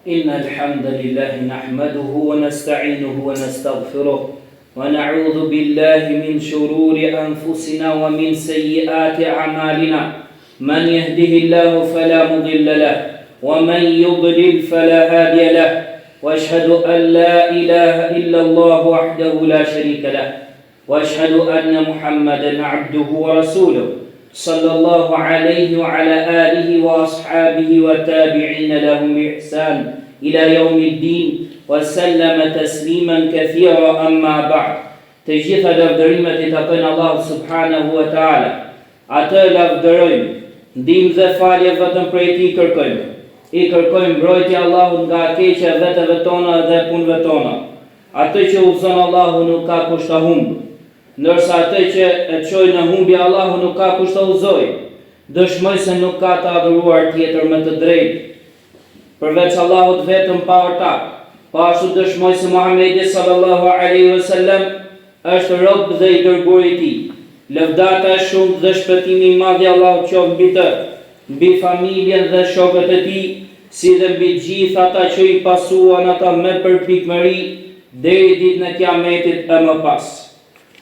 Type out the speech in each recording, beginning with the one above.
إن الحمد لله نحمده ونستعينه ونستغفره ونعوذ بالله من شرور أنفسنا ومن سيئات أعمالنا من يهده الله فلا مضل له ومن يضلل فلا هادي له وأشهد أن لا إله إلا الله وحده لا شريك له وأشهد أن محمدا عبده ورسوله صلى الله عليه وعلى آله وأصحابه والتابعين لهم بإحسان إلى يوم الدين وسلم تسليما كثيرا أما بعد تجيث لفدريمة تقن الله سبحانه وتعالى أتى لفدريم ديم ذفالي فتن بريتي كركيم kërkojmë mbrojtje Allahut nga keqja veteve tona dhe punëve tona. Atë që udhëzon Allahu nuk ka kusht ta humbë, ndërsa atë që e çojë në humbje Allahu nuk ka kusht ta udhëzojë. Dëshmoj se nuk ka të adhuruar tjetër më të drejtë përveç Allahut vetëm pa ortak. Po ashtu dëshmoj se Muhamedi sallallahu alaihi wasallam është rob dhe i dërguari i tij. Lëvdata e shumtë dhe shpëtimi i madh i Allahut qoftë mbi të, mbi familjen dhe shokët e tij, si dhe mbi gjithë ata që i pasuan ata me përpikmëri deri ditën e Kiametit e më pas.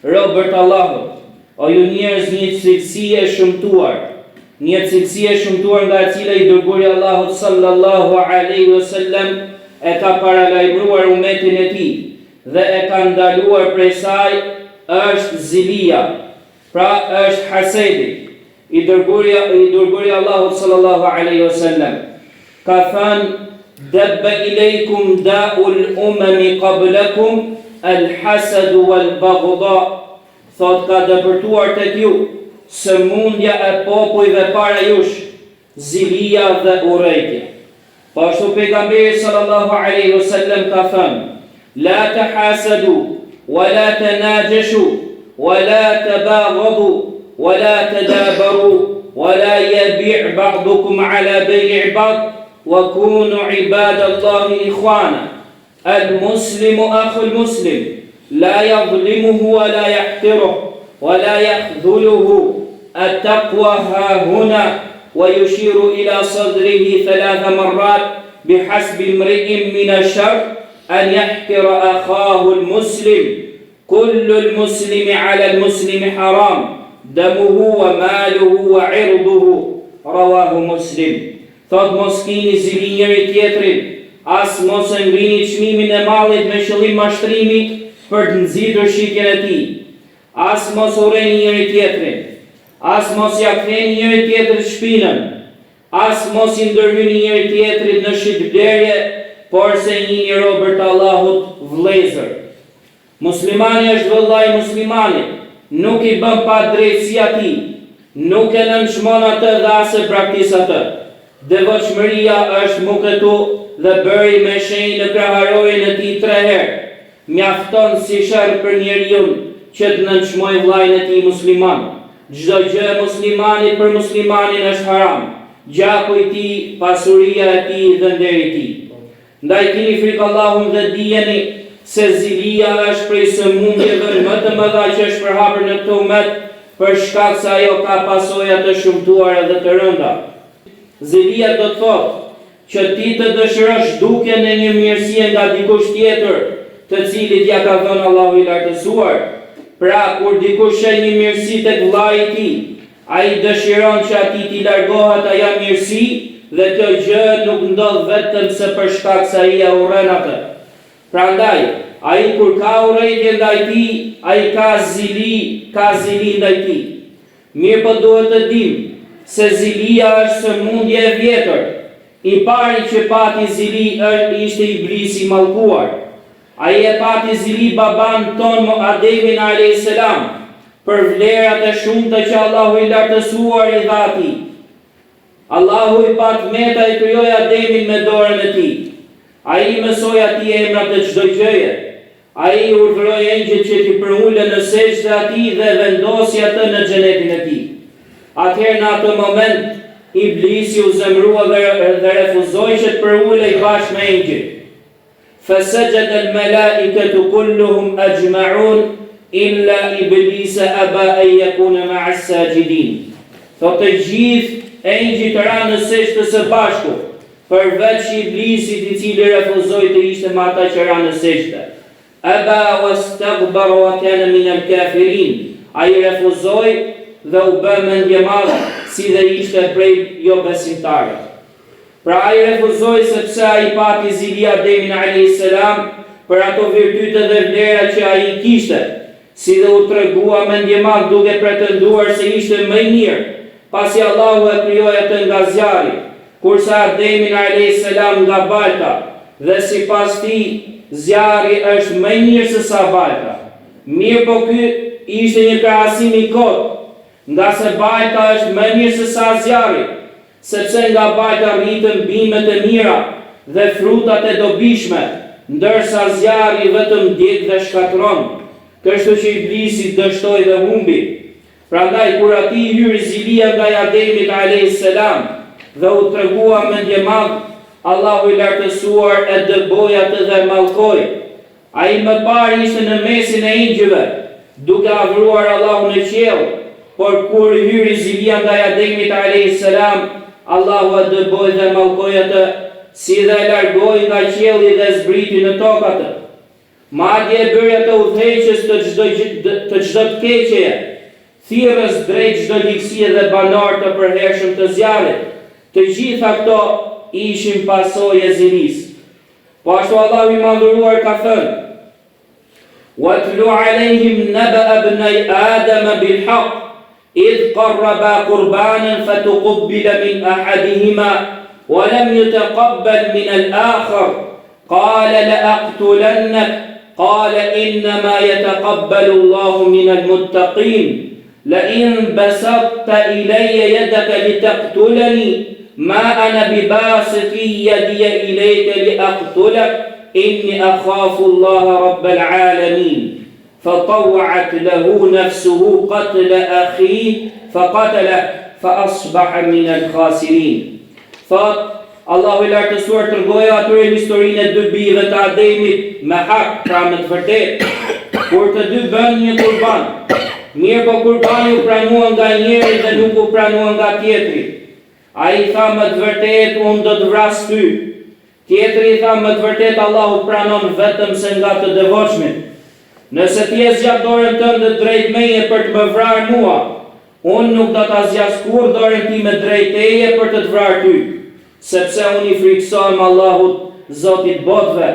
Robert Allahut, o ju njerëz, një cilësi e shëmtuar nga e cila i dërguari Allahut sallallahu alaihi wasallam e ka paralajmëruar umetin e tij dhe e ka ndaluar prej saj është zilia, pra është hasedi. I dërguari Allahut sallallahu alaihi wasallam ka thënë: dabba ilaykum da'ul umami qablakum al-hasad wal-baghdha. Thot ka dëpërtuar tek ju sëmundja e popujve para jush, zilia dhe urrejtja. Po ashtu pejgamberi sallallahu alaihi wasallam ka thënë: la tahasadu wa la tanajashu wa la tabaghadu ولا تدابروا ولا يبيع بعضكم على بيع بعض وكونوا عباد الله إخوانا. المسلم أخو المسلم لا يظلمه ولا يحقره ولا يخذله. التقوى ها هنا، ويشير إلى صدره 3 مرات بحسب امرئ من الشر أن يحقر أخاه المسلم. كل المسلم على المسلم حرام damuhu wa maluhu wa irduhu. Rawahu Muslim. Thot mos kini zili njëri tjetrin, as mos e ngrini çmimin e mallit me qëllim mashtrimi për të nxitur shitjen e tij, as mos urreni njëri tjetrin, as mos ja ktheni njëri tjetrit shpinën, as mos i ndërhyni njëri tjetrit në shitblerje, por se njëni robër të Allahut vëllezër. Muslimani është vëllai i muslimanit, nuk i bën pa drejtësi atij, nuk e nënçmon atë dhe as e praktis atë. Devotshmëria është mukëtu dhe bëri me shenjë në kraharojen e tij 3 herë. Mjafton si sherr për njeriu që të nënçmoj vllain e tij musliman. Çdo gjë e muslimanit për muslimanin është haram. Gjaku i tij, pasuria e tij dhe nderi i tij. Ndaj keni frikë Allahun dhe dijeni se zilia është prej sëmundjeve më të mëdha që është përhapur në këtë umet, për shkak se ajo ka pasoja të shumtuara dhe të rënda. Zilia do të thotë që ti të dëshirosh dukjen e një mirësie nga dikush tjetër, të cilit ja ka dhënë Allahu i lartësuar. Pra, kur dikush sheh një mirësi tek vllai i tij, ai dëshiron që atij t'i largohet ajo mirësi, dhe kjo gjë nuk ndodh vetëm se për shkak se ai ja urren atë. Prandaj, ai kur ka urrëtie ndaj tij, ai ka zili ndaj tij. Mirë, po duhet të dimë se zilia është sëmundje e vjetër. I pari që pati zili ishte Iblisi i mallkuar. Ai e pati zili baban ton Ademin alayhis salam për vlerat e shumta që Allahu i lartësuar i dha atij. Allahu i pat meta i krijoi Ademin me dorën e tij. Ai mësoi atij emrat e çdo gjëje. Ai urdhëroi engjëjt që t'i përulën në sejdë atij dhe vendosi atë në xhenetin e tij. Atëherë në atë moment Iblisi u zemrua dhe refuzoi që të përulej bashkë me engjëjt. Fasajada al-malaikatu kulluhum ajma'un illa Iblisa aba an yakuna ma'a as-sajidin. Thotë gjithë engjëjt ranë në sejdë së bashku, përveç Iblisit i cili refuzoi të ishte me ata që ranë në sejdë. Aba wastakbara wa kana min al-kafirin. Ai refuzoi dhe u bë mendjemadh si dhe ishte prej jo besimtarëve. Pra ai refuzoi sepse ai pati zili Ademin alayhis salam për ato virtyte dhe vlera që ai kishte, si dhe u tregua mendjemadh duke pretenduar se ishte më i mirë, pasi Allahu e krijoi atë nga zjarri, kurse Ademin alayhis salam nga balta, dhe sipas tij zjarri është më i mirë se sa balta. Mirë po ky ishte një krahasim i kotë, nga se balta është më mirë se sa zjarri, sepse nga balta rritën bimet e mira dhe frutat e dobishme, ndërsa zjarri vetëm djeg dhe shkatron. Kështu që Iblisi dështoi dhe humbi. Prandaj kur ati hyri zilia nga Ademit alayhis salam dhe u tregua mendjemadh, Allahu i lartësuar e dëboi atë dhe mallkoi. Ai më parë ishte në mesin e ingjëve, duke adhuruar Allahun në qiell, por kur hyri zilia nga Ademit alayhis salam, Allahu e dëboi dhe mallkoi atë, si dhe e largoi nga qielli dhe zbriti në tokë atë. Madje e bëri atë udhëheqës të çdo të keqeje, thirrës drejt çdo ligësie dhe banar të përhershëm të zjarrit. Të gjitha këto ishin pasojë e zilisë. Po ashtu Allahu i madhëruar ka thënë: "Watlu alayhim naba'a ibnay Adama bil haqq, idh qarraba qurbanan fatuqabbala min ahadihima wa lam yutaqabbal min al-akhar, qala la'aqtulannak, qala innama yataqabbalu Allahu min al-muttaqin. لئن بسطت إلي يدك لتقتلني ما أنا بباسط يدي إليك لأقتلك إني أخاف الله رب العالمين. فطوعت له نفسه قتل أخيه فقتله فأصبح من الخاسرين." Thot, Allahu i lartësuar tërgoi atyre historinë e dy bijve të Ademit me hak, pra me të vërtetë, kur të dy bën një kurban. Mirë po kurbani u pranua nga njëri dhe nuk u pranua nga tjetri. Ai tha me të vërtetë unë do të vras ty. Tjetri tha me të vërtetë Allahu pranon vetëm se nga të devotshmit. Nëse ti e zgjat dorën tënde drejt meje për të më vrarë mua, unë nuk do ta zgjas kurrë dorën time drejt teje për të të vrarë ty, sepse unë i friksohem Allahut, Zotit botëve.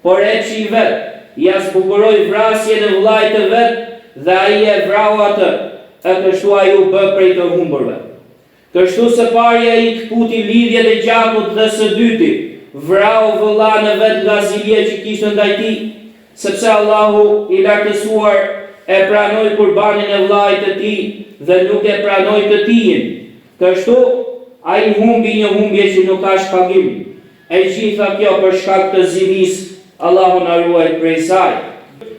Por Epshi vet ja zbukuroi vrasjen e vllajt të vet dhe ai e vrau atë, e kështu ai u bë prej të humburve. Kështu së pari ai kputi lidhjet e gjakut dhe së dyti vrau vëllain e vet nga zilia që kishte ndaj tij, sepse Allahu i lartësuar e pranoi kurbanin e vllait të tij dhe nuk e pranoi të tijin. Kështu ai humbi një humbje që nuk ka shpagim. E gjitha kjo për shkak të zilisë, Allahu na ruaj prej saj.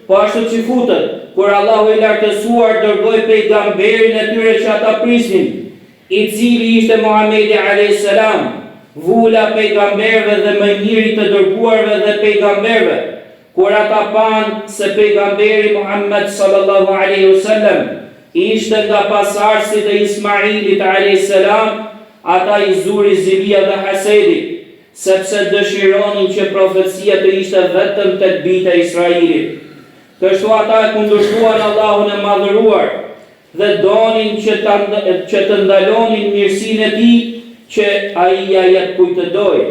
Po ashtu që futët, kur Allahu i lartësuar dërgoi pejgamberin e tyre që ata prisnin, i cili ishte Muhamedi alayhis salam, vula pejgamberëve dhe më i miri të dërguarve dhe pejgamberëve, kur ata panë se pejgamberi Muhammed sallallahu alaihi wasallam ishte nga pasardhësit e Ismailit alayhis salam, ata i zuri zilia dhe hasedi, sepse dëshironin që profecia të ishte vetëm tek bijtë e Israilit. Kështu ata e kundërshtuan Allahun e madhëruar dhe donin që të ndalonin mirësinë e tij që ai ja jep kujt të dojë.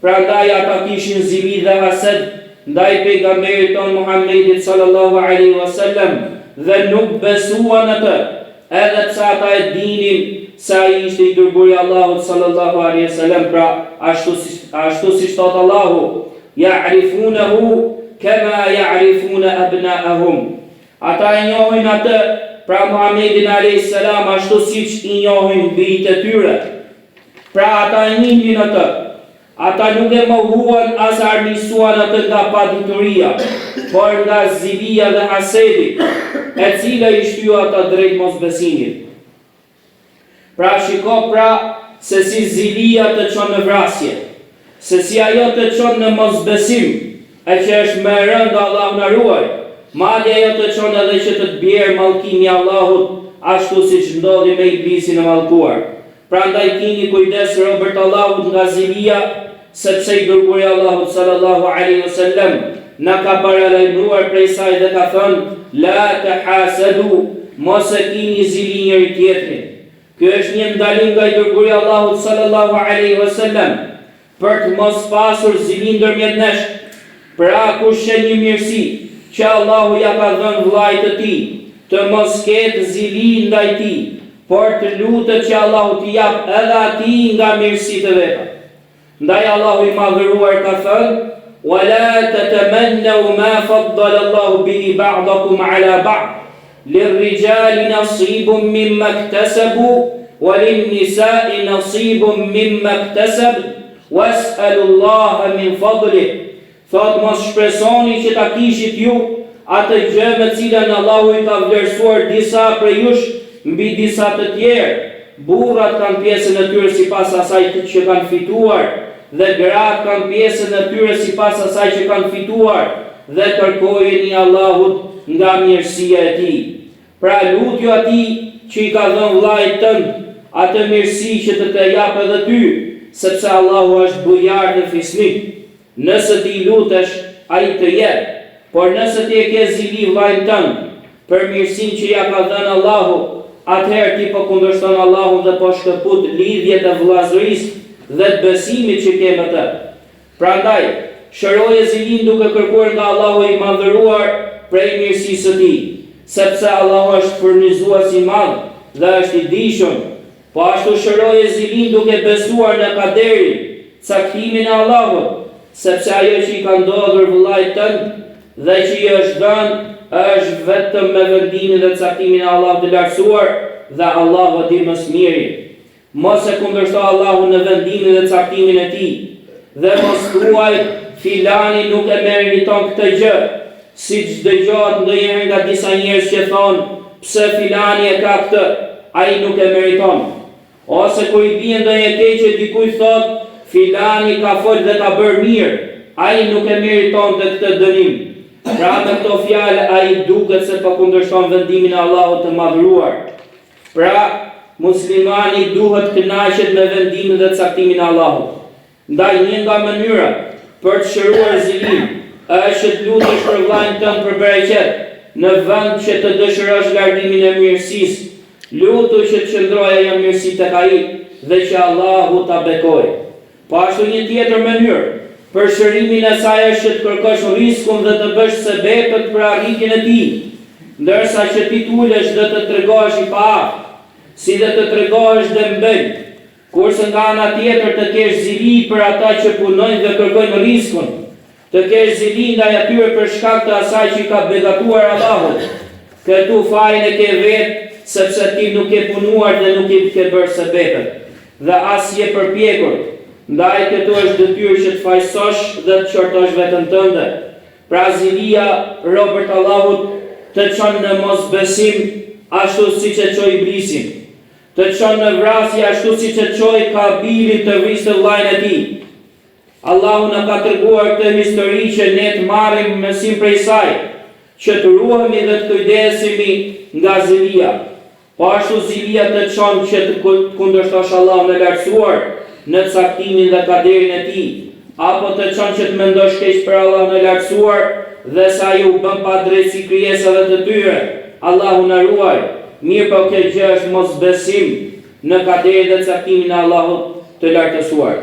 Prandaj ata kishin zili dhe hased ndaj pejgamberit ton Muhammedit sallallahu alaihi wasallam dhe nuk besuan atë, edhe pse ata e dinin se ai ishte i dërguari i Allahut sallallahu alaihi wasallam. Pra ashtu si thot Allahu: "Ya'rifunahu kama ya'rifuna abna'ahum." Ata e njohin atë, pra Muhammedin alayhis salam, ashtu siç i njohin bijtë e tyre. Pra ata e njohin atë. Ata nuk e mohuan as armisuan atë nga padituria, por nga zilia dhe hasedi, e cila i shtyu ata drejt mosbesimit. Pra shiko se si zilia të çon në vrasje, se si ajo të çon në mosbesim, e që është më e rëndë, Allahu na ruaj, madje ajo të çon edhe që të bjerë mallkimi i Allahut, ashtu siç ndodhi me Iblisin e mallkuar. Prandaj keni kujdes robërt Allahut nga zilia, sepse i dërguari Allahut sallallahu alaihi wasallam na ka paralajmëruar prej saj dhe ka thënë: la tahasadu, mos e keni zili njëri tjetrin. Ky është një ndalim nga i dërguari Allahut sallallahu alaihi wasallam për të mos pasur zili ndërmjet nesh. Pra kush e një mirësi që Allahu ja ka dhënë vllait të tij, të mos ketë zili ndaj tij, por të lutet që Allahu t'i jap edhe atij nga mirësitë e veta. Ndaj Allahu i madhëruar ka thënë: وَلَا تَتَمَنَّوْا مَا فَضَّلَ اللَّهُ بِهِ بَعْضَكُمْ عَلَى بَعْضٍ لِلرِّجَالِ نَصِيبٌ مِّمَّا اكْتَسَبُوا وَلِلنِّسَاءِ نَصِيبٌ مِّمَّا اكْتَسَبْنَ وَاسْأَلُوا اللَّهَ مِنْ فَضْلِهِ. Thot mos shpresoni që ta kishit ju atë gjë me cilën Allahu i ka vlerësuar disa prej jush mbi disa të tjerë. Burrat kanë pjesën e tyre sipas asaj që kanë fituar, dhe gratë kanë pjesën e tyre sipas asaj që kanë fituar, dhe kërkojeni Allahut nga mirësia e tij. Pra lutju atij që i ka dhënë vllait tënd atë mirësi që të jap edhe ty, sepse Allahu është bujar dhe fisnik. Nëse ti lutesh, ai të jep, por nëse ti e ke zili vllajin tënd për mirësinë që ja ka dhënë Allahu, atëherë ti po kundërshton Allahun dhe po shkëput lidhjet e vllazërisë dhe të besimit që ke me të. Prandaj, shëroje zilin duke kërkuar nga Allahu i madhëruar prej mirësisë së tij, sepse Allahu është furnizues i madh dhe është i dijshëm. Po ashtu shëroje zilin duke besuar në kaderin, caktimin e Allahut, sepse ajo që i ka ndodhur vllait tënd dhe që i është dhënë është vetëm me vendimin dhe caktimin e Allahut të lartësuar, dhe Allahu di më së miri. Mos e kundërshto Allahun në vendimin dhe caktimin e tij, dhe mos thuaj filani nuk e meriton këtë gjë, siç dëgohet ndonjëherë nga disa njerëz që thonë pse filani e ka këtë, ai nuk e meriton. Ose kur i bie ndonjë keqje dikujt thotë filani ka folë dhe ka bërë mirë, ai nuk e meriton të këtë dënim. Pra me këto fjalë ai duket se po kundërshton vendimin e Allahut të madhëruar. Pra muslimani duhet të kënaqet me vendimin dhe caktimin e Allahut. Ndaj një nga mënyrat për të shëruar zilin është të lutesh për vllajin tënd për bereqet, në vend që të dëshirosh largimin e mirësisë. Lutu që të qëndrojë ajo mirësi tek ai dhe që Allahu ta bekojë. Po ashtu një tjetër mënyrë për shërimin e saj është që të kërkosh riskun dhe të bësh sebepet për arritjen e tij, ndërsa që ti tulesh dhe të tregohesh i paaftë, si dhe të tregohesh dembel, kurse nga ana tjetër të kesh zili për ata që punojnë dhe kërkojnë riskun, të kesh zili ndaj atyre për shkak të asaj që i ka begatuar Allahut. Këtu fajin e ke vetë, sepse ti nuk ke punuar dhe nuk i ke bërë sebepet, dhe as je përpjekur. Ndaj këtu është detyrë që të fajsosh dhe të qortosh veten tënde. Pra zilia, robërt Allahut, të çon në mosbesim ashtu siç e çoi Iblisin, të çon në vrasje ashtu siç e çoi Kabilin të vriste vllajën e tij. Allahu na ka treguar këtë histori që ne të marrim mësim prej saj, që të ruhemi dhe të kujdesemi nga zilia. Po ashtu zilia të çon që të kundërshtosh Allahun e lartësuar në caktimin dhe kaderin e tij, apo të çon që të mendosh keq për Allahun e lartësuar dhe sa ai u bën pa drejtësi krijesave të tyre. Allahu na ruaj. Mirë, po kjo gjë është mosbesim në kaderin dhe caktimin e Allahut të lartësuar.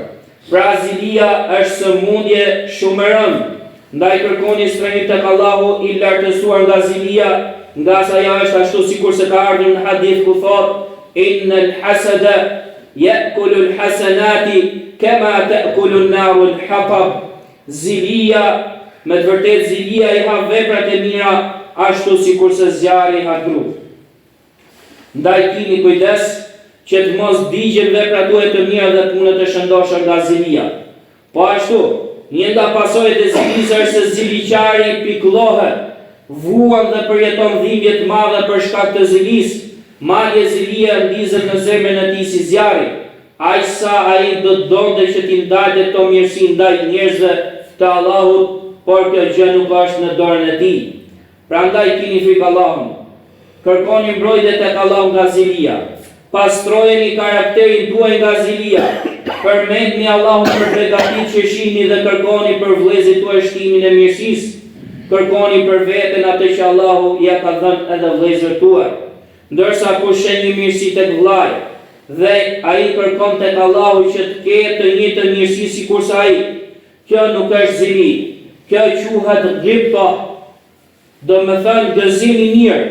Pra zilia është sëmundje shumë e rëndë. Ndaj kërkoni strehim tek Allahu i lartësuar nga zilia, nga sa ajo është ashtu sikur se ka ardhur në hadith ku thotë innal hasada ya'kulu al-hasanati kama ta'kulu an-naru al-hatab. Zilia, me të vërtetë zilia i ha veprat e mira ashtu sikur se zjarri ha grua. Ndaj keni kujdes që të mos digjen veprat tuaja të mira dhe punët e shëndoshta nga zilia. Po ashtu, një nga pasojat e zilisë është se ziliqari pikëllohet, vuan dhe përjeton dhimbje të madhe për shkak të zilisë. Madje zilia ndizet në zemrën e tij si zjarri. Aq sa ai do të donte që t'i ndalte këto mirësi ndaj njerëzve të Allahut, por kjo gjë nuk është në dorën e tij. Prandaj keni frikë Allahun. Kërkoni mbrojtje tek Allahu nga zilia. pastrojeni karakterin tuaj nga zilia, përmendni Allahun për begatit që shihni dhe kërkoni për vëllezërit tuaj shtimin e mirësisë, kërkoni për veten atë që Allahu ja ka dhënë edhe vëllezërit tuaj. Ndërsa kush shen një mirësi tek vllai dhe ai kërkon tek Allahu që të ketë të njëjtën mirësi sikur sa ai, kjo nuk është zili, kjo quhet ghibta, do me thënë gëzim i mirë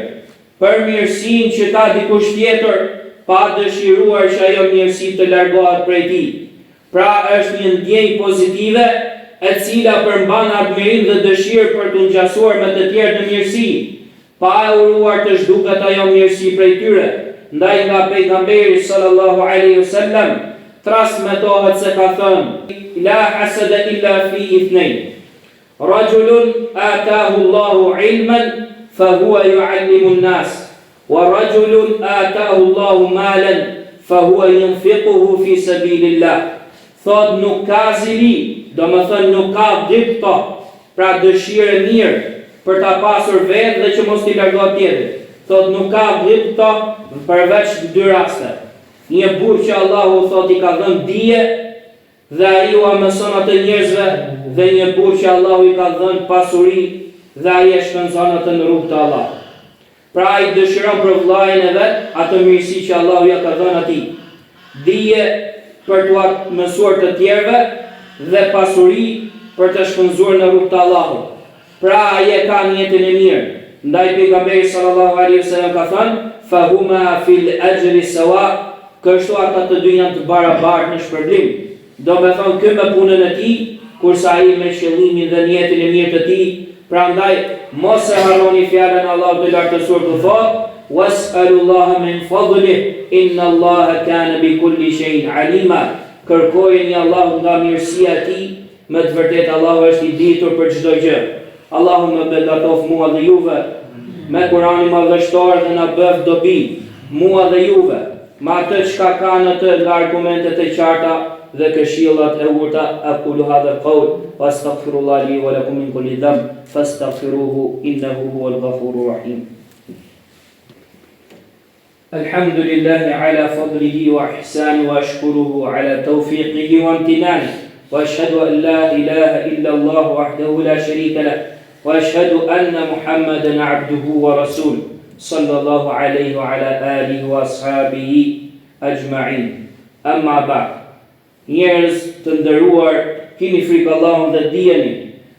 për mirësinë që ka dikush tjetër, pa dëshiruar që ajo mirësi të largohet prej tij. Pra është një ndjenjë pozitive e cila përmban admirim dhe dëshirë për të ngjasuar me të tjerë në mirësi, pa e uruar të zhduket ajo mirësi prej tyre. Ndaj nga pejgamberi sallallahu alaihi wasallam transmetohet se ka thënë: la hasada illa fi ithnain. Rajulun atahu Allahu ilman fa huwa yuallimu an-nas. وَرَجُلٌ آتَاهُ اللَّهُ مَالًا فَهُوَ يُنْفِقُهُ فِي سَبِيلِ اللَّهِ. Thot nuk ka zili, do më thënë nuk ka ghibta, pra dëshirë mirë për ta pasur vetë dhe që mos t'i largohet tjetër. Thot nuk ka ghibta përveç dy raste. Një burr që Allahu thot i ka dhënë dije dhe ai u mëson atë njerëzve, dhe një burr që Allahu i ka dhënë pasuri dhe ai e shpenzon atë në rrugt të Allahut. Pra ai dëshiron për vllajën e vet atë mirësi që Allahu ja ka dhënë atij. Dije për t'u mësuar të tjerëve dhe pasuri për të shpenzuar në rrugt të Allahut. Pra ai e ka jetën e mirë. Ndaj pejgamberi sallallahu alaihi wasallam ka thënë: "Fahuma fil ajri sawa", kështu ata të dy janë të barabartë në shpërblim. Do me thonë kë me punën e tij, kurse ai me qëllimin dhe jetën e mirë të tij. Prandaj mos e harroni fjalën e Allahut të lartësuar të thotë: "Was'alullaha min fadlih, inna Allaha kana bi kulli shay'in alima." Kërkojeni Allahun nga mirësia e tij, me të vërtetë Allahu është i ditur për çdo gjë. Allahu më begatof mua dhe juve me Kur'anin madhështor dhe na bëf dobi mua dhe juve me atë çka kanë atë nga argumentet e qarta dhe këshillat e urta. Aqulu hadha al-qawl wa astaghfirullaha li wa lakum min kulli dhanb fastaghfiruhu innahu huwal ghafurur rahim. Alhamdulillahi ala fadlihi wa ihsani wa ashkuruhu ala tawfiqihi wa imtinani wa ashhadu an la ilaha illa Allah wahdahu la sharika lah wa ashhadu anna Muhammadan abduhu wa rasuluh sallallahu alayhi wa ala alihi wa ashabihi ajma'in. Amma ba'd. Njerëz të nderuar, keni frikë Allahun dhe dijeni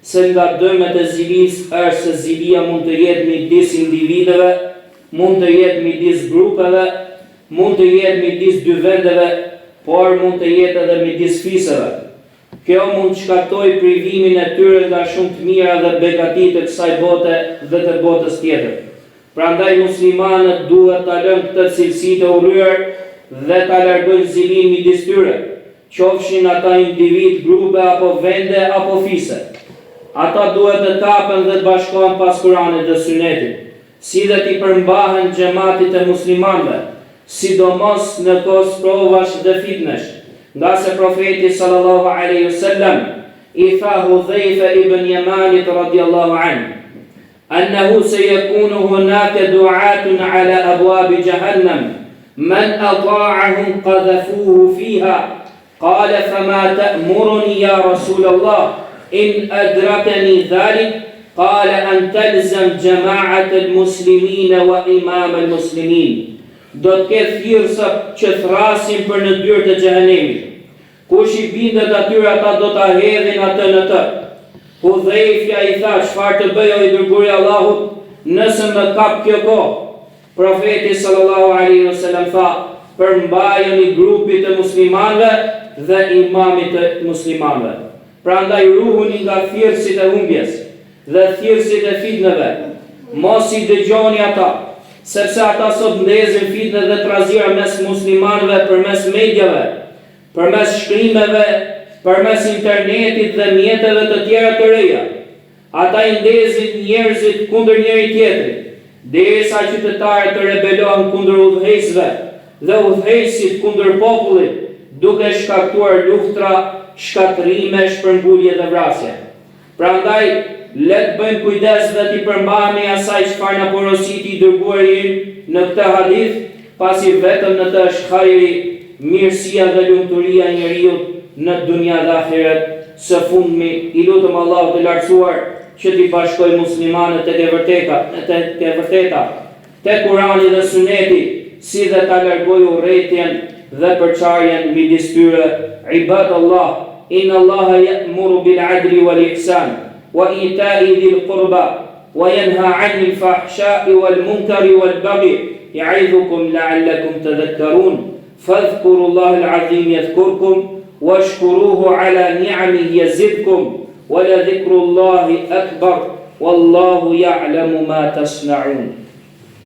se nga dëmet e zilis është se zilia mund të jetë midis individëve, mund të jetë midis grupeve, mund të jetë midis dy vendeve, por mund të jetë edhe midis fisëve. Kjo mund të shkaktoj privimin e tyre nga shumë të mira dhe begatit të kësaj bote dhe të botës tjetër. Prandaj muslimanët duhet ta lënë këtë cilësi të urryer dhe ta largojnë zilin midis tyre, qofshin ata individ, grupe apo vende apo fise. Ata duhet të kapen dhe të bashkohen pas Kuranit dhe Sunetit, si dhe t'i përmbahen xhamatit e muslimanëve, sidomos në kohë provash dhe fitnesh. Nga se profeti sallallahu alaihi wasallam i tha Hudhaifa ibn Yamanit radiyallahu anhu أنه سيكون هناك دعاة على أبواب جهنم من أطاعهم قذفوه فيها. قال فما تأمرني يا رسول الله إن أدركني ذلك؟ قال أن تلزم جماعة المسلمين وإمام المسلمين. Do të ketë thirrsa që thrasin për në dyrë të xhehenemit. Kush i bindet atyre, ata do ta hedhin atë në të. Hudhaifja i tha: çfarë të bëj o i dërguari i Allahut, nëse më kap kjo kohë? Profeti sallallahu alaihi wasallam tha: përmbajeni grupit të muslimanëve dhe imamit të muslimanëve. Prandaj ruhuni nga thirrësit e humbjes dhe thirrësit e fitnëve. Mos i dëgjoni ata, sepse ata sot ndezin fitnë dhe trazira mes muslimanëve përmes mediave, përmes shkrimeve, përmes internetit dhe mjeteve të tjera të reja. Ata i ndezin njerëzit kundër njëri tjetrit, derisa qytetarët të rebelohen kundër udhëheqësve dhe udhëheqësit kundër popullit, duke shkaktuar luftra, shkatrime, shpërngulje dhe vrasje. Prandaj le të bëjmë kujdes dhe t'i përmbahemi asaj çfarë na porositi i dërguari në këtë hadith, pasi vetëm në të është hajri, mirësia dhe lumturia e njeriut në dunja dhe ahiret. Së fundmi, i lutëm Allahu të lartësuar që t'i bashkoj muslimanët tek e vërteta, tek Kurani dhe Suneti, si dhe ta largoj urrëtitjen dhe përçarjen midis tyre. Ibadallah, inna Allaha ya'muru bil 'adli wal ihsan wa ita'i dhil qurba wa yanha 'anil fahsha'i wal munkari wal baghi ya'idhukum la'allakum tadhakkarun. Fadhkurullaha al-'azim yadhkurkum washkuruhu 'ala ni'amihi yazidkum wa la dhikrullahi akbar wallahu ya'lamu ma tasna'un.